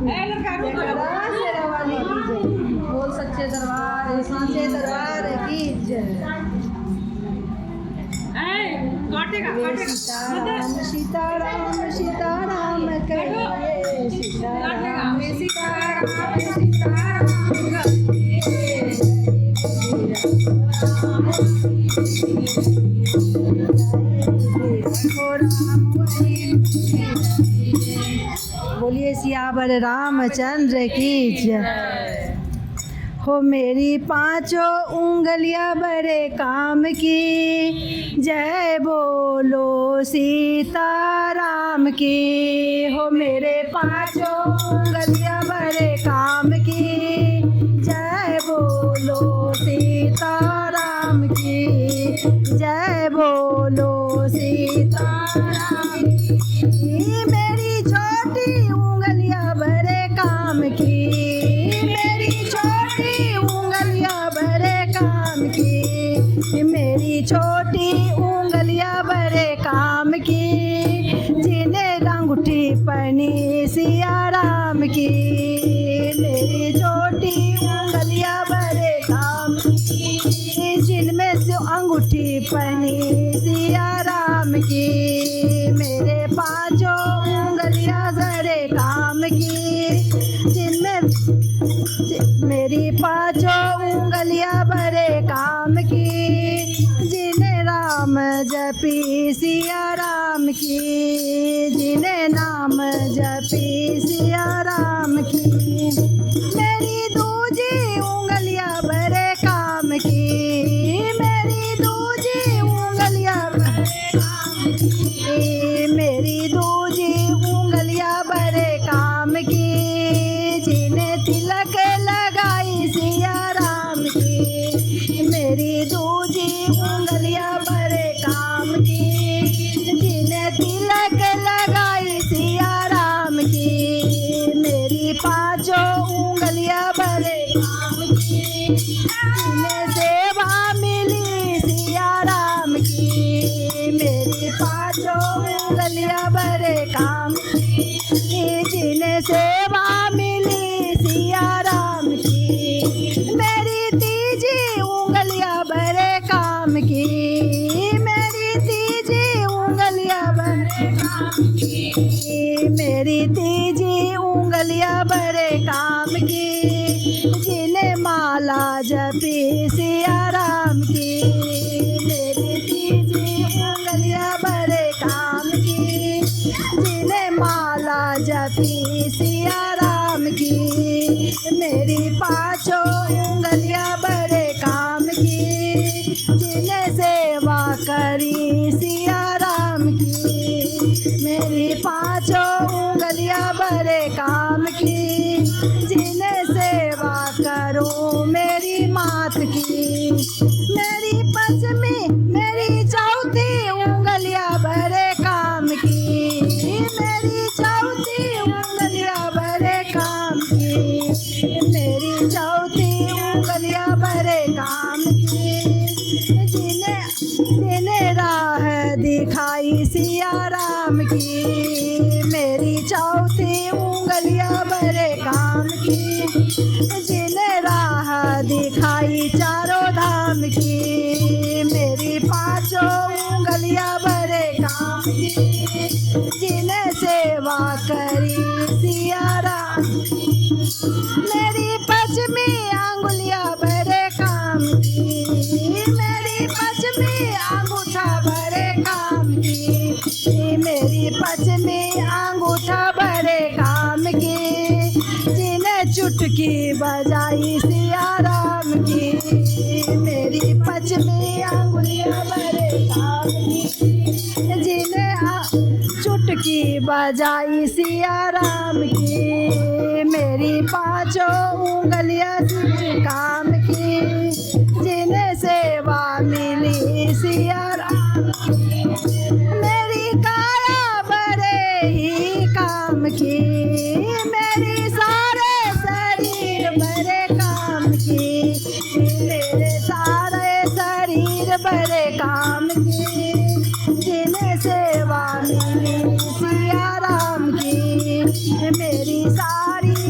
शेरा वाली की जय। बोल सच्चे दरबार सांचे दरबार की जय। सीताराम सीताराम सीताराम कहिए सीताराम सीताराम बोलिए सियावर रामचंद्र की जय। हो मेरी पांचों उंगलियां बड़े काम की जय बोलो सीताराम की। हो मेरे पांचों उंगलियां बड़े काम की जय बोलो सीताराम की। जय बोलो सीताराम की। मेरी छोटी उंगलियां बड़े काम की। मेरी छोटी उंगलियां बड़े काम की। मेरी छोटी उंगलियां बड़े काम की जिन्हें अंगूठी पहनी सिया राम की। मेरी छोटी उंगलियां बड़े काम की जिनमें से अंगूठी पहनी सिया राम की। मेरे पांचों उंगलियां बड़े काम की जिनमें मेरी पांचों उंगलियां बड़े काम की जिन्हें राम जपी सिया राम की। जिन्हें नाम जपी सिया राम की। मेरी दूजी उंगलियां बड़े काम की। मेरी दूजी उंगलियां बड़े काम की। मेरी दूजी उंगलियां बड़े काम की जिन्हें तिलक लगाई सिया राम की। मेरी दूजी उंगलियां बड़े काम की जिन्हें तिलक लगाई सिया राम की। मेरी पांचों उंगलियां बड़े काम की जिन्हें सेवा मिली सिया राम की। मेरी पांचों उंगलियां बड़े काम की जिन्हें सेवा मिली सिया राम की। मेरी तीजी उंगलियां बड़े काम की। मेरी तीजी उंगलियां बड़े काम की। मेरी तीजी उंगलियां बड़े काम की जिन्हें माला जपी सिया राम की। मेरी तीजी उंगलियां बड़े काम की जिन्हें माला जपी सिया राम की। मेरी पांचों उंगलियां बड़े काम की जिन्हें सेवा करी सिया राम की। मेरी पांचों उंगलियां बड़े काम की जिन्हें सेवा करो मेरी मात की। मेरी पश्चिमी मेरी चौथी उंगलियां बड़े काम की। मेरी चौथी उंगलियां बड़े काम की। मेरी चौथी उंगलियां बड़े काम की जिन्हें राह दिखाई सिया राम की। मेरी चौथी उंगलियां बड़े काम की जिन्हें राह दिखाई चारों धाम की। मेरी पांचों उंगलियां बड़े काम की जिन्हें सेवा करी सिया राम। मेरी पश्चिमी अंगुलियां बड़े काम की। मेरी पश्चिमी अंगूठा बड़े काम की। मेरी पश्चिमी अंगूठा बड़े काम की जिन्हें चुटकी बजाई सिया राम की। मेरी पश्चिमी अंगुलियां बड़े काम की जिन्हें चुटकी बजाई सिया राम की। मेरी पांचों उंगलियां काम की जिन्हें सेवा मिली सिया राम की। मेरी काया बड़े ही काम की। मेरी सारे शरीर बड़े काम की। मेरे सारे शरीर बड़े काम की जिन्हें सेवा मिली सिया राम की। मेरी सारी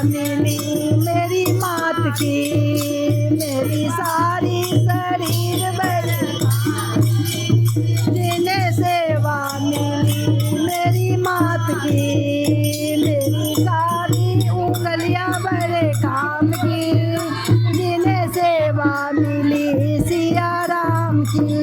मिली मेरी मात की, मेरी सारी शरीर बड़े जिन्हें सेवा मिली मेरी मात की, मेरी सारी उंगलियां बड़े काम की, जिन्हें सेवा मिली सिया राम की।